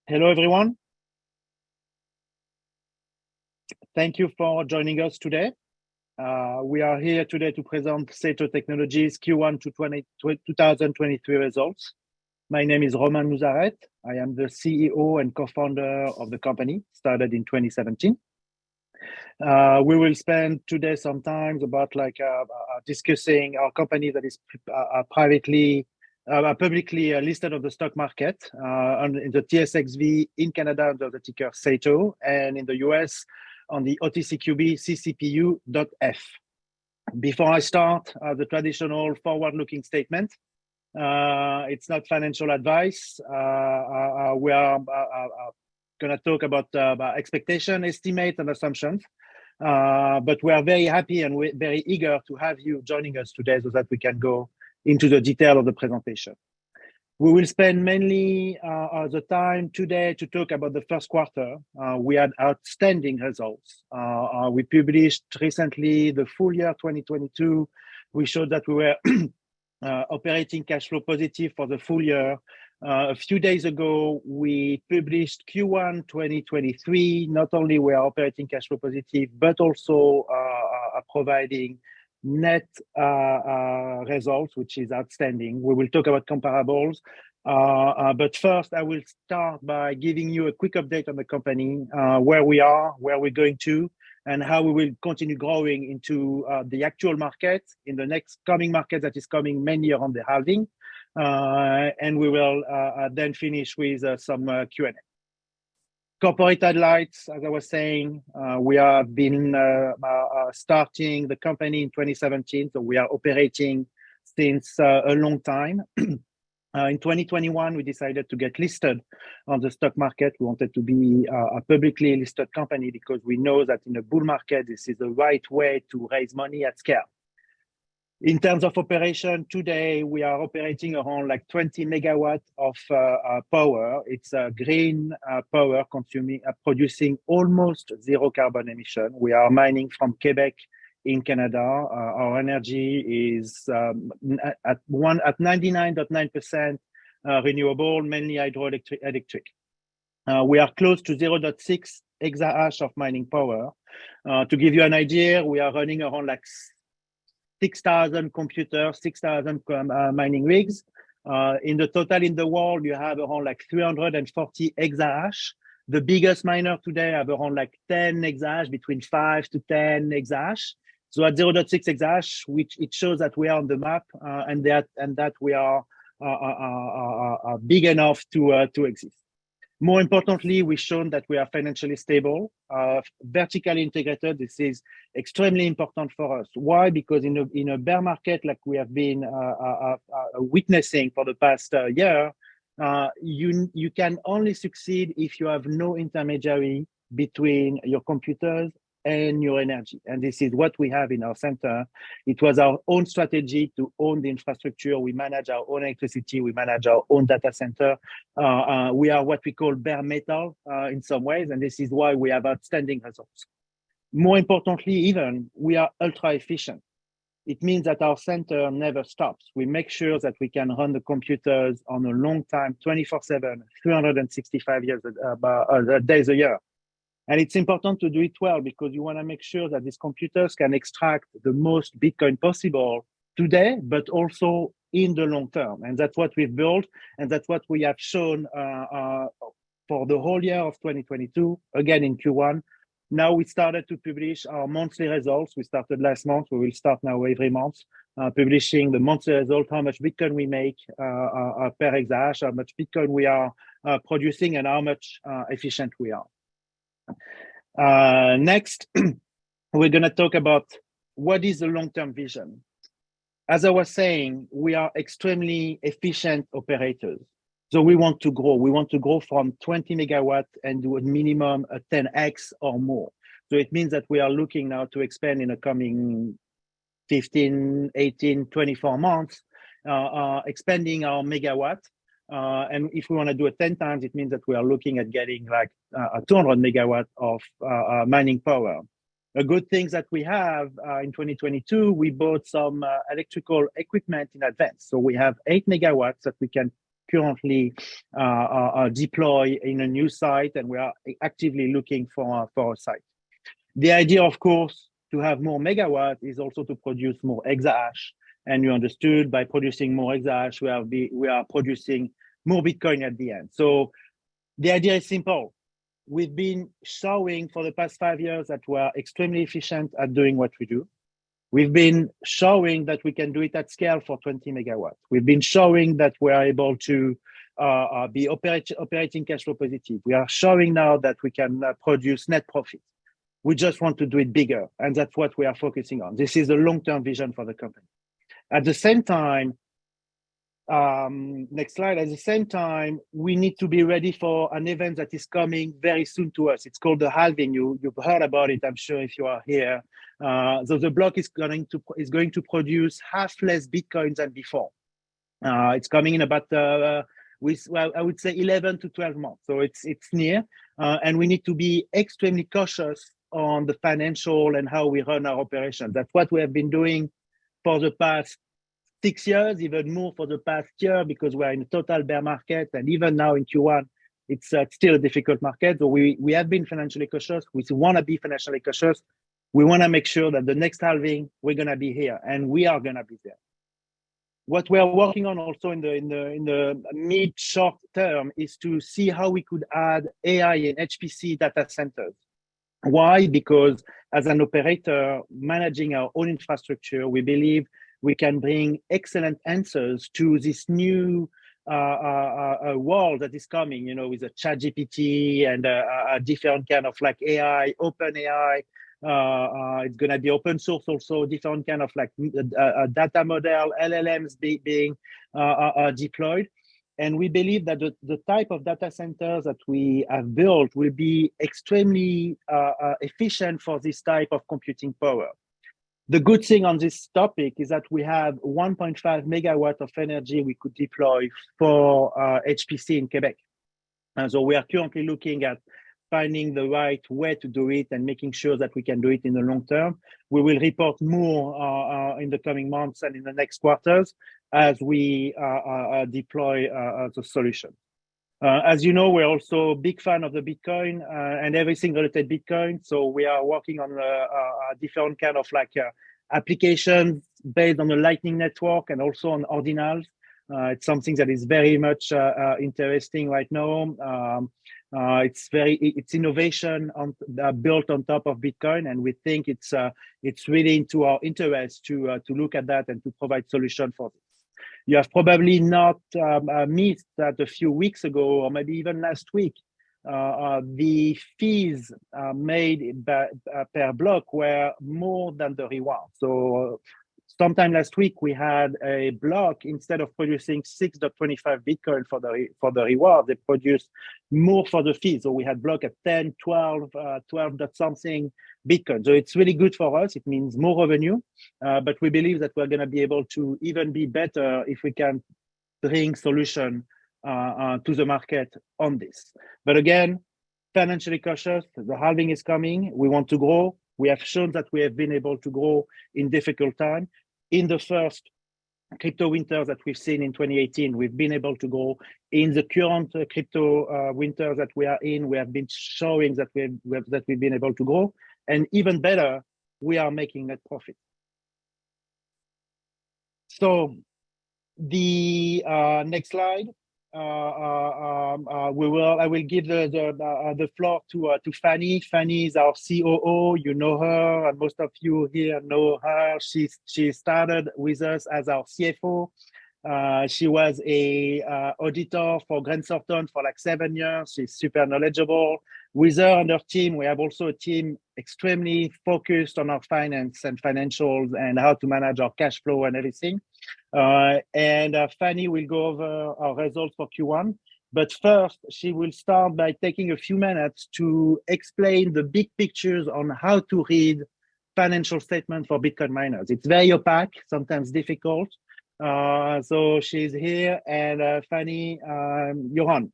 Hello, everyone. Thank you for joining us today. We are here today to present Sato Technologies Q1 to 2023 results. My name is Romain Nouzaret. I am the CEO and co-founder of the company, started in 2017. We will spend today some time about discussing our company that is publicly listed on the stock market, in the TSXV in Canada under the ticker Sato, and in the US on the OTCQB CCPU.F. Before I start, the traditional forward-looking statement. It's not financial advice. We are going to talk about expectation, estimate, and assumptions. But we are very happy and we're very eager to have you joining us today so that we can go into the detail of the presentation. We will spend mainly the time today to talk about the first quarter. We had outstanding results. We published recently the full year 2022. We showed that we were operating cash flow positive for the full year. A few days ago, we published Q1 2023. Not only we are operating cash flow positive, but also providing net results, which is outstanding. We will talk about comparables. But first, I will start by giving you a quick update on the company, where we are, where we're going to, and how we will continue growing into the actual market, in the next coming market that is coming mainly around the halving. And we will then finish with some Q&A. Corporate highlights, as I was saying, we have been starting the company in 2017, so we are operating since a long time. In 2021, we decided to get listed on the stock market. We wanted to be a publicly listed company because we know that in a bull market, this is the right way to raise money at scale. In terms of operation, today we are operating around 20 megawatts of power. It's green power producing almost zero carbon emission. We are mining from Quebec in Canada. Our energy is at 99.9% renewable, mainly hydroelectric. We are close to 0.6 exahash of mining power. To give you an idea, we are running around 6,000 computers, 6,000 mining rigs. In the total in the world, you have around 340 exahash. The biggest miner today have around 10 exahash, between 5 to 10 exahash. So at 0.6 exahash, which it shows that we are on the map, and that we are big enough to exist. More importantly, we've shown that we are financially stable, vertically integrated. This is extremely important for us. Why? Because in a bear market like we have been witnessing for the past year, you can only succeed if you have no intermediary between your computers and your energy. And this is what we have in our center. It was our own strategy to own the infrastructure. We manage our own electricity. We manage our own data center. We are what we call bare metal in some ways, and this is why we have outstanding results. More importantly, even, we are ultra efficient. It means that our center never stops. We make sure that we can run the computers on a long time, 24/7, 365 days a year. And it's important to do it well because you want to make sure that these computers can extract the most Bitcoin possible today, but also in the long term. And that's what we've built. And that's what we have shown for the whole year of 2022, again in Q1. Now we started to publish our monthly results. We started last month. We will start now every month, publishing the monthly result, how much Bitcoin we make per exahash, how much Bitcoin we are producing, and how much efficient we are. Next, we're going to talk about what is the long-term vision. As I was saying, we are extremely efficient operators. So we want to grow. We want to grow from 20 megawatts and do a minimum a 10x or more. So it means that we are looking now to expand in the coming 15, 18, 24 months, expanding our megawatt. And if we want to do it 10 times, it means that we are looking at getting a 200 megawatt of mining power. A good thing that we have in 2022, we bought some electrical equipment in advance. So we have 8 megawatts that we can currently deploy in a new site, and we are actively looking for a site. The idea, of course, to have more megawatt is also to produce more exahash. And you understood, by producing more exahash, we are producing more Bitcoin at the end. So the idea is simple. We've been showing for the past 5 years that we are extremely efficient at doing what we do. We've been showing that we can do it at scale for 20 megawatts. We've been showing that we are able to be operating cash flow positive. We are showing now that we can produce net profit. We just want to do it bigger, and that's what we are focusing on. This is a long-term vision for the company. At the same time, next slide. At the same time, we need to be ready for an event that is coming very soon to us. It's called the halving. You've heard about it, I'm sure, if you are here. So the block is going to produce half less Bitcoins than before. It's coming in about I would say 11 to 12 months. So it's near, and we need to be extremely cautious on the financial and how we run our operations. That's what we have been doing for the past 6 years, even more for the past year, because we're in a total bear market. And even now in Q1, it's still a difficult market. So we have been financially cautious. We want to be financially cautious. We want to make sure that the next halving, we're going to be here, and we are going to be there. What we are working on also in the mid-short term is to see how we could add AI and HPC data centers. Why? Because as an operator managing our own infrastructure, we believe we can bring excellent answers to this new world that is coming, with a ChatGPT and a different kind of like AI, open AI. It's going to be open source also, different kind of like data model, LLMs being deployed. And we believe that the type of data centers that we have built will be extremely efficient for this type of computing power. The good thing on this topic is that we have 1.5 megawatt of energy we could deploy for HPC in Quebec. And so we are currently looking at finding the right way to do it and making sure that we can do it in the long term. We will report more in the coming months and in the next quarters as we deploy the solution. As you know, we're also a big fan of the Bitcoin and everything related to Bitcoin. So we are working on a different kind of like applications based on the Lightning Network and also on ordinals. It's something that is very much interesting right now. It's innovation built on top of Bitcoin, and we think it's really into our interest to look at that and to provide solution for this. You have probably not missed that a few weeks ago, or maybe even last week, the fees made per block were more than the reward. So sometime last week, we had a block, instead of producing 6.25 Bitcoin for the reward, they produced more for the fee. So we had block at 10, 12 something Bitcoin. So it's really good for us. It means more revenue, but we believe that we're going to be able to even be better if we can bring solution to the market on this. But again, financially cautious, the halving is coming. We want to grow. We have shown that we have been able to grow in difficult time. In the first crypto winter that we've seen in 2018, we've been able to grow. In the current crypto winter that we are in, we have been showing that we've been able to grow. And even better, we are making net profit. So the next slide. I will give the floor to Fanny. Fanny is our COO. You know her, and most of you here know her. She started with us as our CFO. She was a auditor for Grant Thornton for like 7 years. She's super knowledgeable. With her and her team, we have also a team extremely focused on our finance and financials and how to manage our cash flow and everything. And Fanny will go over our results for Q1. But first, she will start by taking a few minutes to explain the big pictures on how to read financial statements for Bitcoin miners. It's very opaque, sometimes difficult. So she's here, and Fanny, you're on.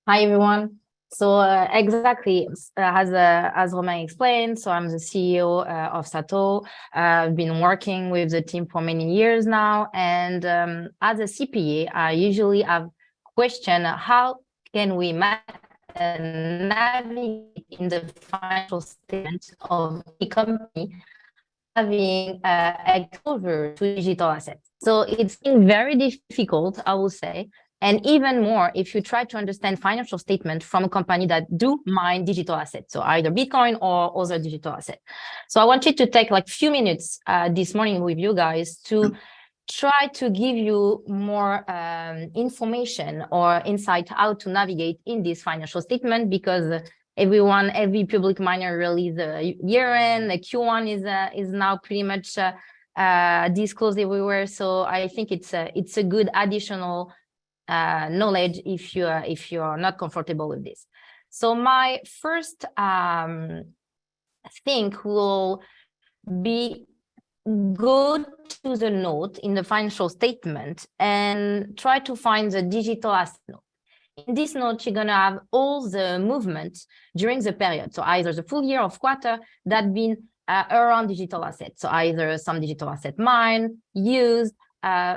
Hi, everyone. So exactly, as Romain explained, so I'm the CEO of Sato. I've been working with the team for many years now, and as a CPA, I usually have question: how can we navigate in the financial statement of a company having exposure to digital assets? So it's been very difficult, I will say. And even more, if you try to understand financial statement from a company that do mine digital assets, so either Bitcoin or other digital assets. So I wanted to take like few minutes this morning with you guys to try to give you more information or insight how to navigate in this financial statement, because every public miner release the year-end, the Q1 is now pretty much disclosed everywhere. So I think it's a good additional knowledge if you are not comfortable with this. So my first thing will be go to the note in the financial statement and try to find the digital asset note. In this note, you're gonna have all the movements during the period. So either the full year or quarter that been around digital assets. So either some digital asset mined, used.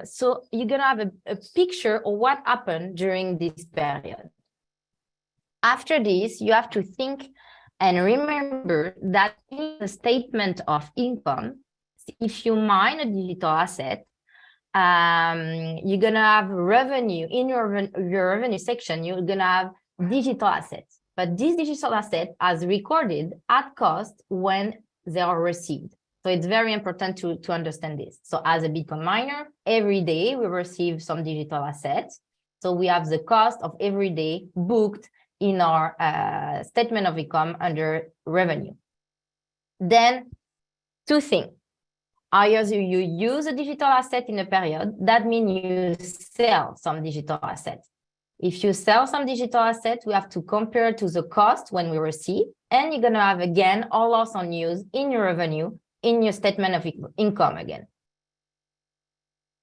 So you're gonna have a picture of what happened during this period. After this, you have to think and remember that in the statement of income, if you mine a digital asset, you're gonna have revenue in your revenue section. You're gonna have digital assets, but this digital asset is recorded at cost when they are received. So it's very important to understand this. So as a Bitcoin miner, every day we receive some digital assets. So we have the cost of every day booked in our statement of income under revenue. Then two things. Either you use a digital asset in a period, that means you sell some digital assets. If you sell some digital assets, we have to compare to the cost when we receive, and you're gonna have again all loss on use in your revenue, in your statement of income again.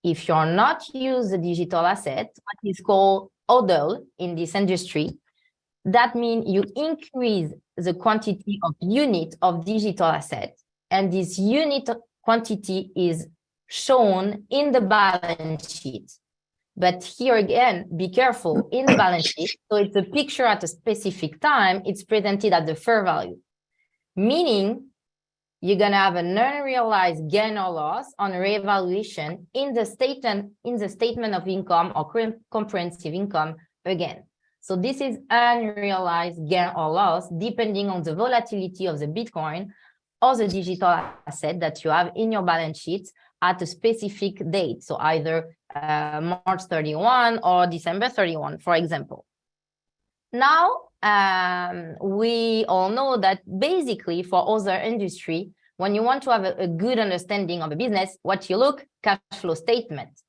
If you're not use the digital asset, what is called HODL in this industry, that means you increase the quantity of unit of digital assets, and this unit quantity is shown in the balance sheet. But here again, be careful in the balance sheet. So it's a picture at a specific time. It's presented at the fair value, meaning you're going to have an unrealized gain or loss on reevaluation in the statement of income or comprehensive income again. So this is unrealized gain or loss depending on the volatility of the Bitcoin or the digital asset that you have in your balance sheet at a specific date. So either March 31 or December 31, for example. Now, we all know that basically for other industry, when you want to have a good understanding of a business, what you look, cash flow statement.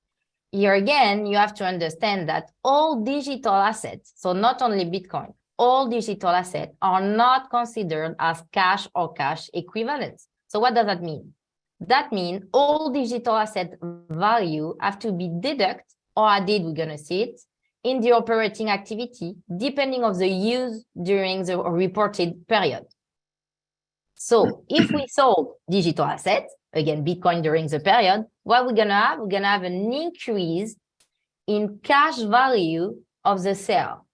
Here again, you have to understand that all digital assets, so not only Bitcoin, all digital assets are not considered as cash or cash equivalents. So what does that mean? That means all digital asset value have to be deducted or added, we're going to see it, in the operating activity, depending on the use during the reported period. So if we sold digital assets, again, Bitcoin during the period, what we're going to have? We're going to have an increase in cash value of the sale.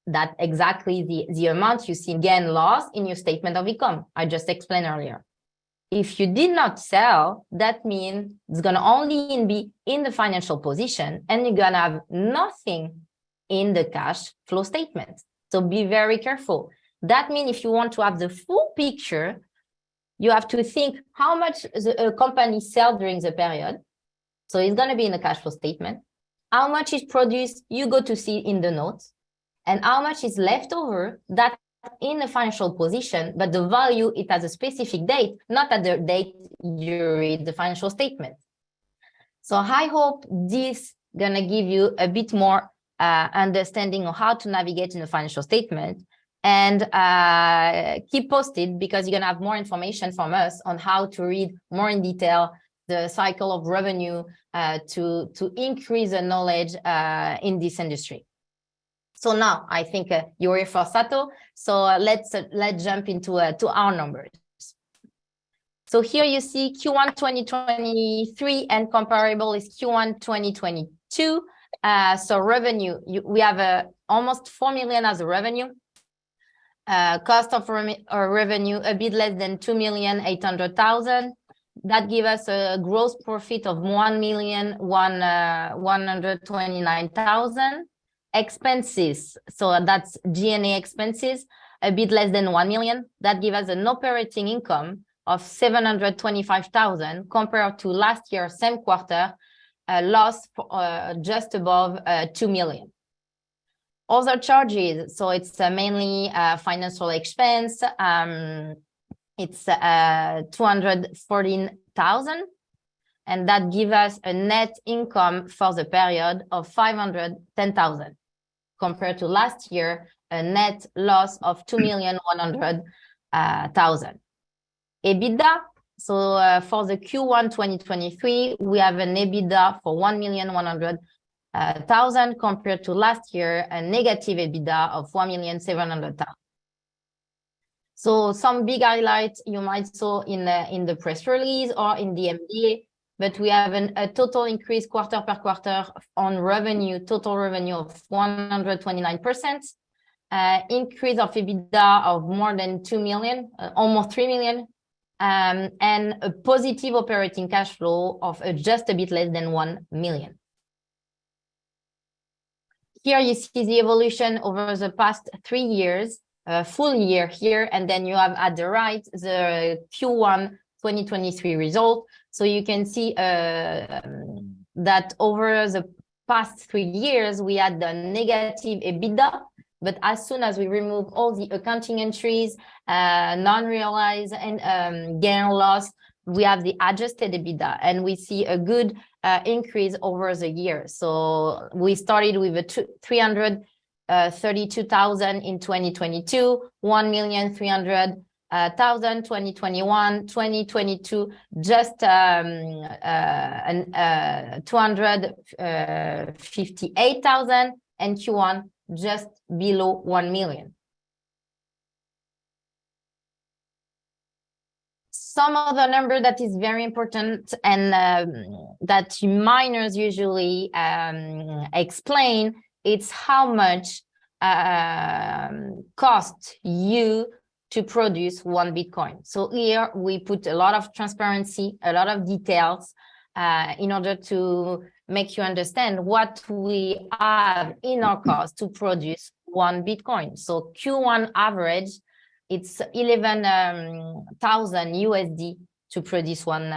That exactly the amount you see gain loss in your statement of income. I just explained earlier. If you did not sell, that means it's going to only be in the financial position and you're going to have nothing in the cash flow statement. So be very careful. That means if you want to have the full picture, you have to think how much the company sell during the period. So it's going to be in the cash flow statement. How much is produced, you go to see in the notes. And how much is left over, that in the financial position, but the value, it has a specific date, not at the date you read the financial statement. So I hope this gonna give you a bit more understanding of how to navigate in the financial statement, and keep posted because you're gonna have more information from us on how to read more in detail the cycle of revenue to increase the knowledge in this industry. So now I think you're here for Sato. So let's jump into to our numbers. So here you see Q1 2023 and comparable is Q1 2022. So revenue, we have almost 4 million as a revenue. Cost of revenue a bit less than 2,800,000. That gives us a gross profit of 1,129,000. Expenses, so that's G&A expenses, a bit less than 1 million. That gives us an operating income of 725,000 compared to last year, same quarter, a loss just above 2 million. Other charges, so it's mainly financial expense. It's 214,000, and that gives us a net income for the period of 510,000, compared to last year, a net loss of 2,100,000. EBITDA, so for the Q1 2023, we have an EBITDA for 1,100,000 compared to last year, a negative EBITDA of 1,700,000. So some big highlights you might saw in the press release or in the MDA, but we have a total increase quarter per quarter on revenue, total revenue of 129%, increase of EBITDA of more than 2 million, almost 3 million, and a positive operating cash flow of just a bit less than 1 million. Here you see the evolution over the past 3 years, full year here, and then you have at the right the Q1 2023 result. So you can see that over the past 3 years, we had the negative EBITDA, but as soon as we remove all the accounting entries, non-realized and gain or loss, we have the adjusted EBITDA, and we see a good increase over the year. So we started with a 332,000 in 2022, 1,300,000 2021, 2022 just 258,000, and Q1 just below 1 million. Some other number that is very important and that miners usually explain, it's how much cost you to produce one Bitcoin. So here we put a lot of transparency, a lot of details in order to make you understand what we have in our cost to produce one Bitcoin. So Q1 average, it's 11,000 USD to produce one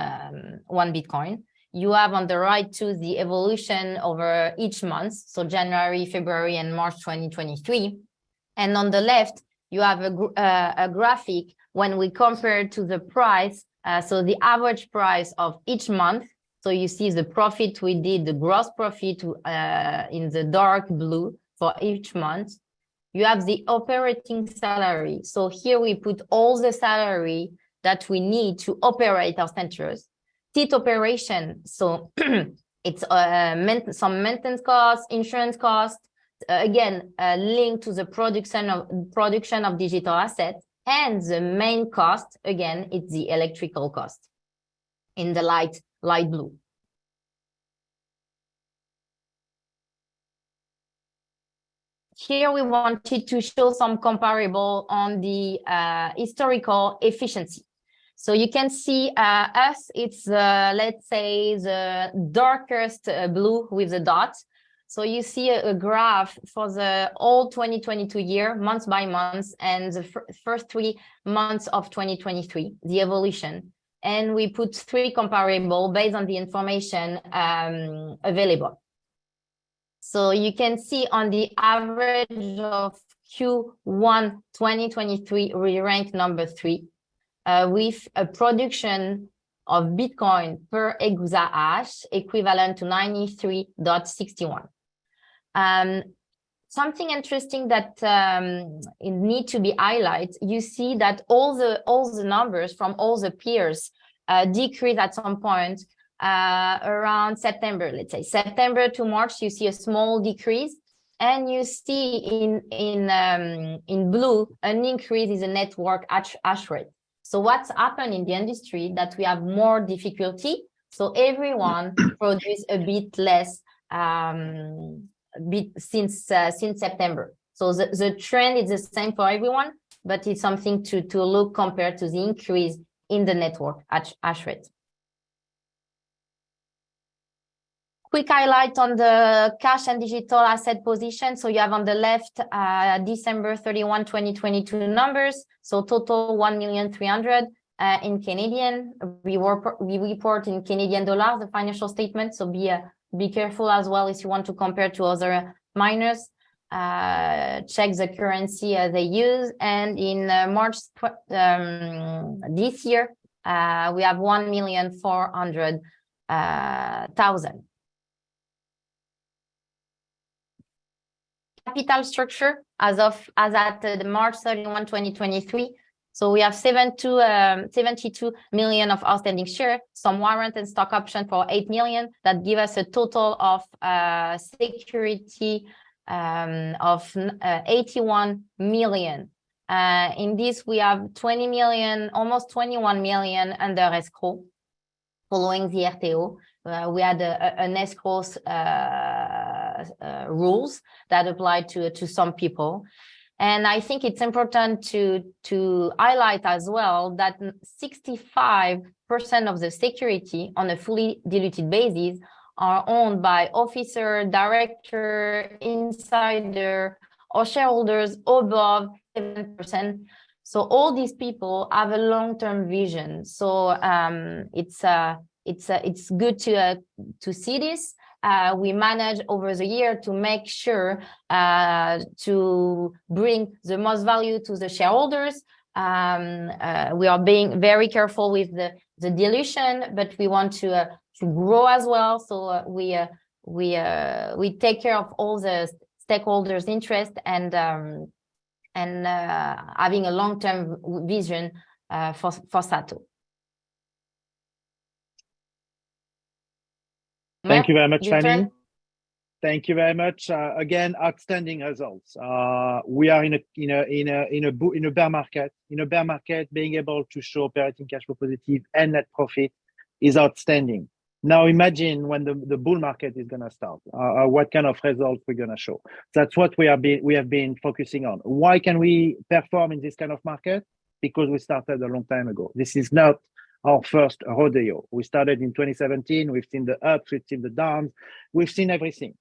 Bitcoin. You have on the right too the evolution over each month, so January, February, and March 2023. And on the left, you have a graphic when we compare to the price, so the average price of each month. So you see the profit we did, the gross profit in the dark blue for each month. You have the operating salary. So here we put all the salary that we need to operate our centers. Seat operation, so it's some maintenance costs, insurance costs, again, linked to the production of digital assets. And the main cost, again, it's the electrical cost in the light blue. Here we wanted to show some comparable on the historical efficiency. So you can see us, it's let's say the darkest blue with the dots. So you see a graph for the whole 2022 year, month by month, and the first 3 months of 2023, the evolution. And we put 3 comparable based on the information available. So you can see on the average of Q1 2023, we rank number 3 with a production of Bitcoin per exahash equivalent to 93.61. Something interesting that it need to be highlighted, you see that all the numbers from all the peers decrease at some point around September, let's say. September to March, you see a small decrease. And you see in blue, an increase in the network hash rate. So what's happened in the industry that we have more difficulty. So everyone produce a bit less since September. So the trend is the same for everyone, but it's something to look compared to the increase in the network hash rate. Quick highlight on the cash and digital asset position. So you have on the left, December 31, 2022 numbers. So total 1,300,000 in Canadian. We report in Canadian dollars, the financial statement. So be careful as well if you want to compare to other miners. Check the currency they use. And in March this year, we have 1,400,000. Capital structure as at the March 31, 2023. So we have 72 million of outstanding shares, some warrant and stock option for 8 million that give us a total of security of 81 million. In this, we have 20 million, almost 21 million under escrow following the RTO. We had an escrow rules that apply to some people. And I think it's important to highlight as well that 65% of the security on a fully diluted basis are owned by officer, director, insider, or shareholders above 7%. So all these people have a long-term vision. So it's good to see this. We manage over the year to make sure to bring the most value to the shareholders. We are being very careful with the dilution, but we want to grow as well. So we take care of all the stakeholders' interest and having a long-term vision for Sato. Thank you very much, Fanny. Thank you very much. Again, outstanding results. We are in a bear market. In a bear market, being able to show operating cash flow positive and net profit is outstanding. Now imagine when the bull market is going to start. What kind of results we're going to show. That's what we have been focusing on. Why can we perform in this kind of market? Because we started a long time ago. This is not our first rodeo. We started in 2017. We've seen the ups, we've seen the downs, we've seen everything.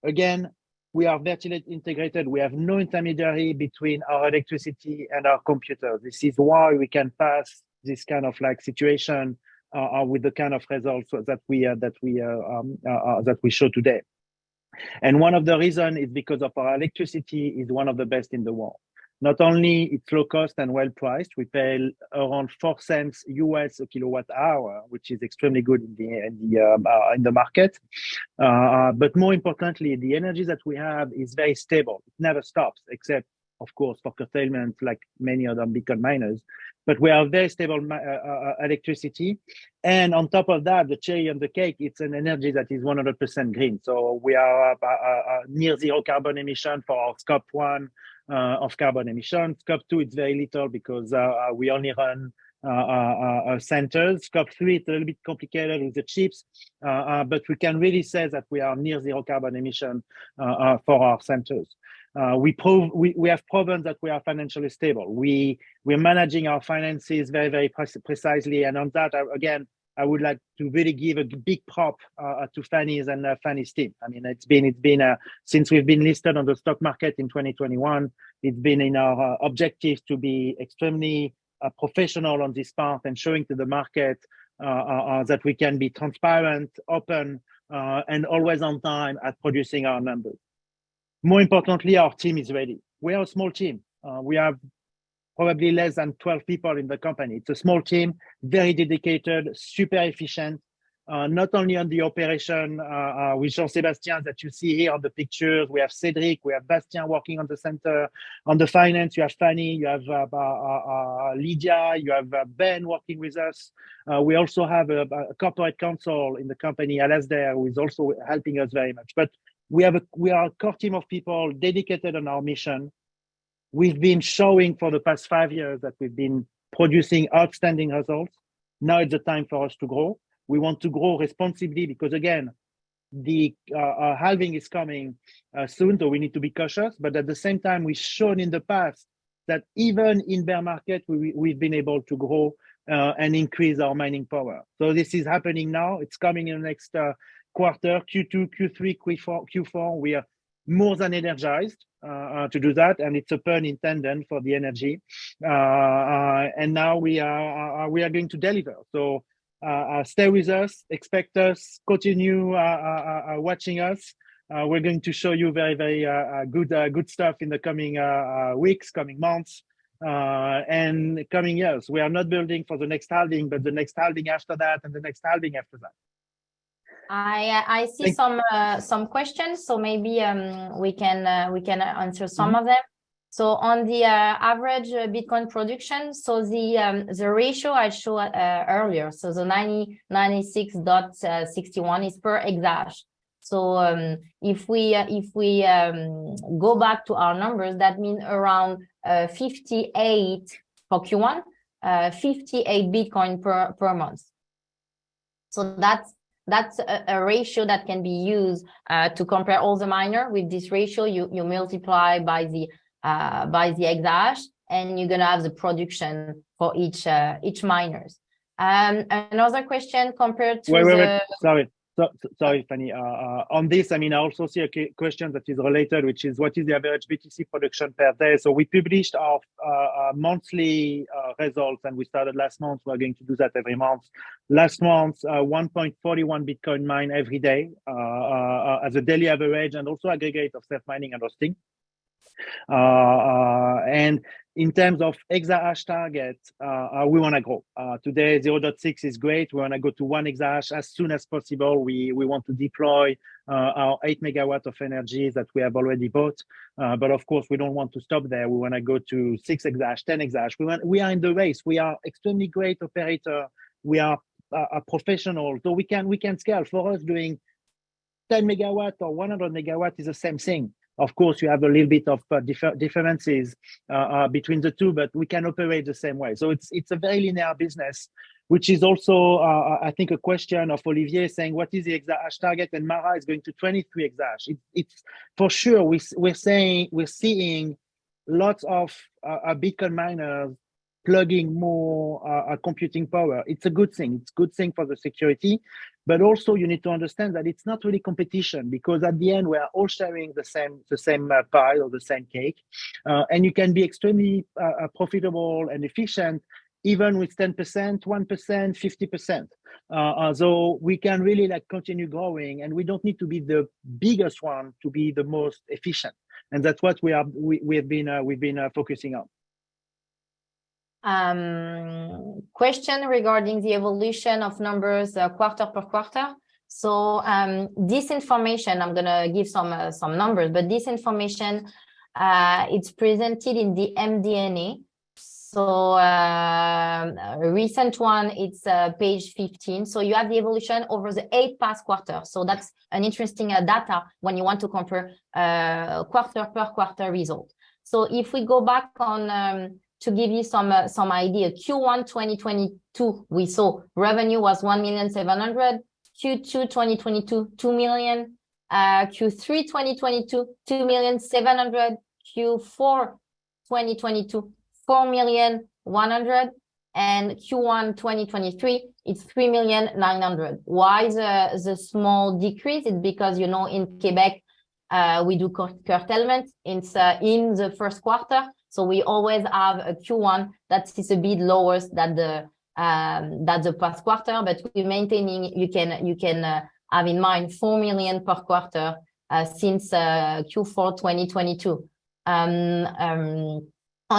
Again, we are vertically integrated. We have no intermediary between our electricity and our computer. This is why we can pass this kind of situation with the kind of results that we show today. And one of the reasons is because of our electricity is one of the best in the world. Not only it's low cost and well priced, we pay around 4 cents US a kilowatt hour, which is extremely good in the market. But more importantly, the energy that we have is very stable. It never stops, except of course for curtailment, like many other Bitcoin miners. But we have very stable electricity, and on top of that, the cherry on the cake, it's an energy that is 100% green. So we are near zero carbon emission for our scope 1. Of carbon emissions. Scope 2, it's very little because we only run centers. Scope 3, it's a little bit complicated with the chips, but we can really say that we are near zero carbon emission for our centers. We have proven that we are financially stable. We're managing our finances very, very precisely, and on that, again, I would like to really give a big prop to Fanny's and Fanny's team. I mean, it's been since we've been listed on the stock market in 2021. It's been in our objective to be extremely professional on this part and showing to the market that we can be transparent, open, and always on time at producing our numbers. More importantly, our team is ready. We are a small team. We have probably less than 12 people in the company. It's a small team, very dedicated, super efficient. not only on the operation with Jean-Sébastien that you see here on the pictures. We have Cédric, we have Bastien working on the center. On the finance, you have Fanny, you have Lydia, you have Ben working with us. We also have a corporate counsel in the company, Alasdair, who is also helping us very much. But we are a core team of people dedicated on our mission. We've been showing for the past 5 years that we've been producing outstanding results. Now it's the time for us to grow. We want to grow responsibly because, again, the halving is coming soon, so we need to be cautious. But at the same time, we've shown in the past that even in bear market, we've been able to grow and increase our mining power. So this is happening now. It's coming in the next quarter, Q2, Q3, Q4. We are more than energized to do that, and it's a pun intended for the energy. And now we are going to deliver. So stay with us, expect us, continue watching us. We're going to show you very, very good stuff in the coming weeks, coming months, and coming years. We are not building for the next halving, but the next halving after that, and the next halving after that. I see some questions, so maybe we can answer some of them. So on the average Bitcoin production, so the ratio I showed earlier, so the 96.61 is per exahash. So if we go back to our numbers, that means around 58 for Q1, 58 Bitcoin per month. So that's a ratio that can be used to compare all the miner. With this ratio, you multiply by the exahash, and you're gonna have the production for each miners. Another question compared to wait. Sorry, Fanny. On this, I mean, I also see a question that is related, which is what is the average BTC production per day? So we published our monthly results, and we started last month. We're going to do that every month. Last month, 1.41 Bitcoin mine every day as a daily average, and also aggregate of self-mining and hosting. And in terms of exahash target, we want to grow. Today, 0.6 is great. We want to go to 1 exahash as soon as possible. We want to deploy our 8 megawatts of energy that we have already bought. But of course, we don't want to stop there. We want to go to 6 exahash, 10 exahash. We are in the race. We are extremely great operator. We are a professional, so we can scale. For us, doing 10 megawatt or 100 megawatt is the same thing. Of course, you have a little bit of differences between the two, but we can operate the same way. So it's a very linear business, which is also, I think, a question of Olivier saying, what is the exahash target? And Mara is going to 23 exahash. It's for sure, we're seeing lots of Bitcoin miners plugging more computing power. It's a good thing. It's a good thing for the security. But also, you need to understand that it's not really competition, because at the end, we are all sharing the same pie or the same cake. And you can be extremely profitable and efficient, even with 10%, 1%, 50%. So we can really continue growing, and we don't need to be the biggest one to be the most efficient. And that's what we've been focusing on. Question regarding the evolution of numbers quarter per quarter. So this information, I'm gonna give some numbers, but this information it's presented in the MD&A. So a recent one, it's page 15. So you have the evolution over the 8 past quarters. So that's an interesting data when you want to compare quarter per quarter result. So if we go back on to give you some idea, Q1 2022, we saw revenue was 1,700,000. Q2 2022, 2 million. Q3 2022, 2,700,000. Q4 2022, 4,100,000. And Q1 2023, it's 3,900,000. Why the small decrease? It's because, you know, in Quebec, we do curtailment. It's in the first quarter. So we always have a Q1 that is a bit lower than the past quarter, but we're maintaining. You can have in mind 4 million per quarter since Q4 2022. On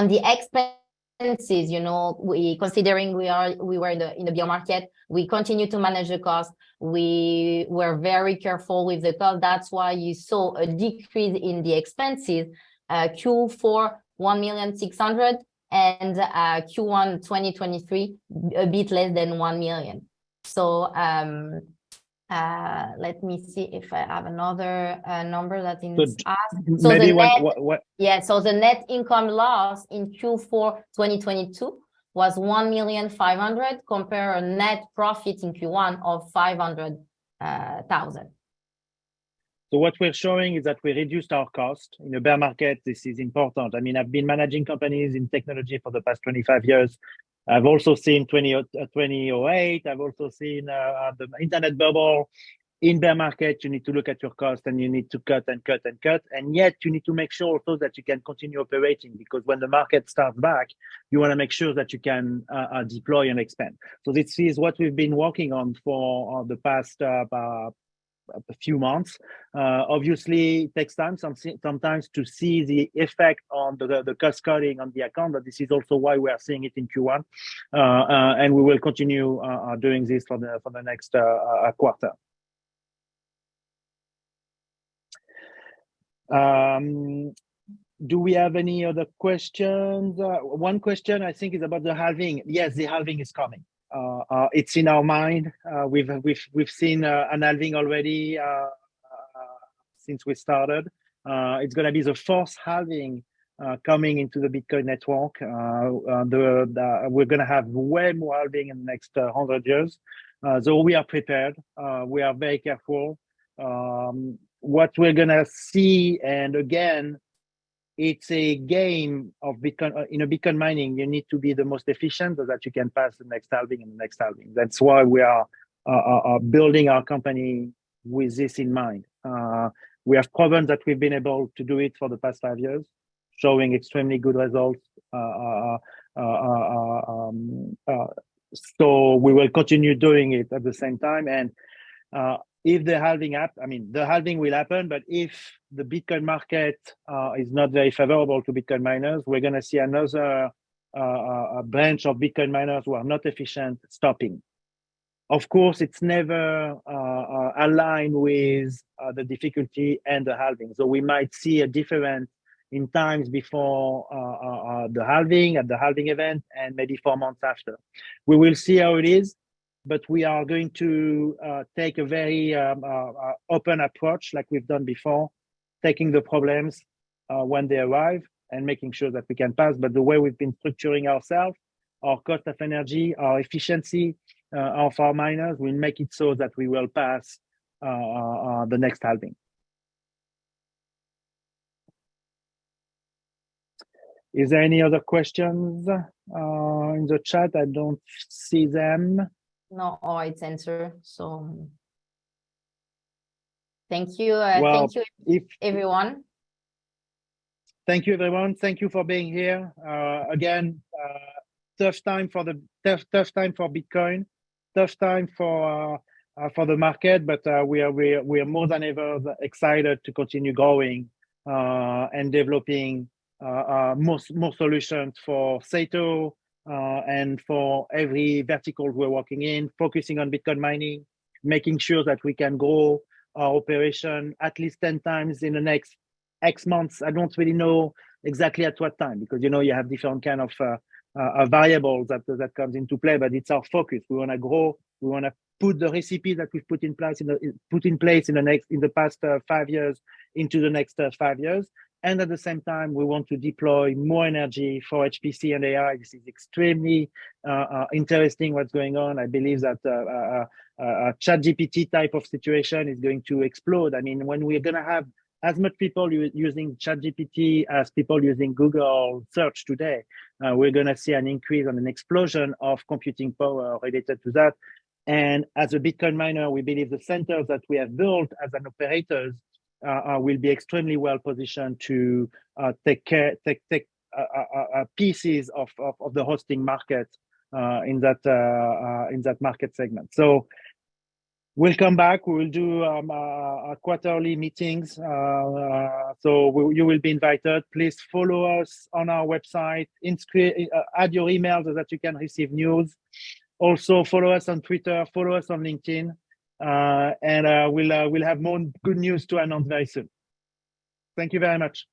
the expense expenses, we considering we were in the bear market, we continue to manage the cost. We were very careful with the cost. That's why you saw a decrease in the expenses. Q4 1,600,000 and Q1 2023 a bit less than 1 million. So let me see if I have another number that is asked. So maybe so the net income loss in Q4 2022 was 1,500,000 compared to a net profit in Q1 of 500,000. So what we're showing is that we reduced our cost in a bear market. This is important. I mean, I've been managing companies in technology for the past 25 years. I've also seen 2008. I've also seen the internet bubble. In bear market, you need to look at your cost and you need to cut and cut and cut. And yet you need to make sure also that you can continue operating, because when the market starts back, you want to make sure that you can deploy and expand. So this is what we've been working on for the past a few months. Obviously, it takes time sometimes to see the effect on the cost cutting on the account, but this is also why we are seeing it in Q1, and we will continue doing this for the next quarter. Do we have any other questions? One question I think is about the halving. Yes, the halving is coming. It's in our mind. We've seen an halving already since we started. It's going to be the fourth halving coming into the Bitcoin network. We're going to have way more halving in the next 100 years. So we are prepared. We are very careful. What we're going to see, and again, it's a game of Bitcoin. In a Bitcoin mining, you need to be the most efficient so that you can pass the next halving and the next halving. That's why we are building our company with this in mind. We have proven that we've been able to do it for the past 5 years, showing extremely good results. So we will continue doing it at the same time. And if the halving the halving will happen, but if the Bitcoin market is not very favorable to Bitcoin miners, we're going to see another branch of Bitcoin miners who are not efficient stopping. Of course, it's never aligned with the difficulty and the halving. So we might see a difference in times before the halving, at the halving event, and maybe 4 months after. We will see how it is. But we are going to take a very open approach like we've done before, taking the problems when they arrive and making sure that we can pass. But the way we've been structuring ourselves, our cost of energy, our efficiency of our miners will make it so that we will pass the next halving. Is there any other questions in the chat? I don't see them. No, it's answered. So thank you. Thank you, everyone. Thank you, everyone. Thank you for being here. Again, tough time for Bitcoin, tough time for the market, but we are more than ever excited to continue growing and developing more solutions for Sato. And for every vertical we're working in, focusing on Bitcoin mining, making sure that we can grow our operation at least 10 times in the next X months. I don't really know exactly at what time, because you have different kind of variables that comes into play, but it's our focus. We want to grow. We want to put the recipe that we've put in place in the past 5 years into the next 5 years. And at the same time, we want to deploy more energy for HPC and AI. This is extremely interesting what's going on. I believe that a ChatGPT type of situation is going to explode. I mean, when we're going to have as much people using ChatGPT as people using Google search today, we're going to see an increase and an explosion of computing power related to that. And as a Bitcoin miner, we believe the centers that we have built as an operators will be extremely well positioned to take pieces of the hosting market in that market segment. So We'll come back. We will do quarterly meetings. So you will be invited. Please follow us on our website. Add your email so that you can receive news. Also, follow us on Twitter. Follow us on LinkedIn. And we'll have more good news to announce very soon. Thank you very much.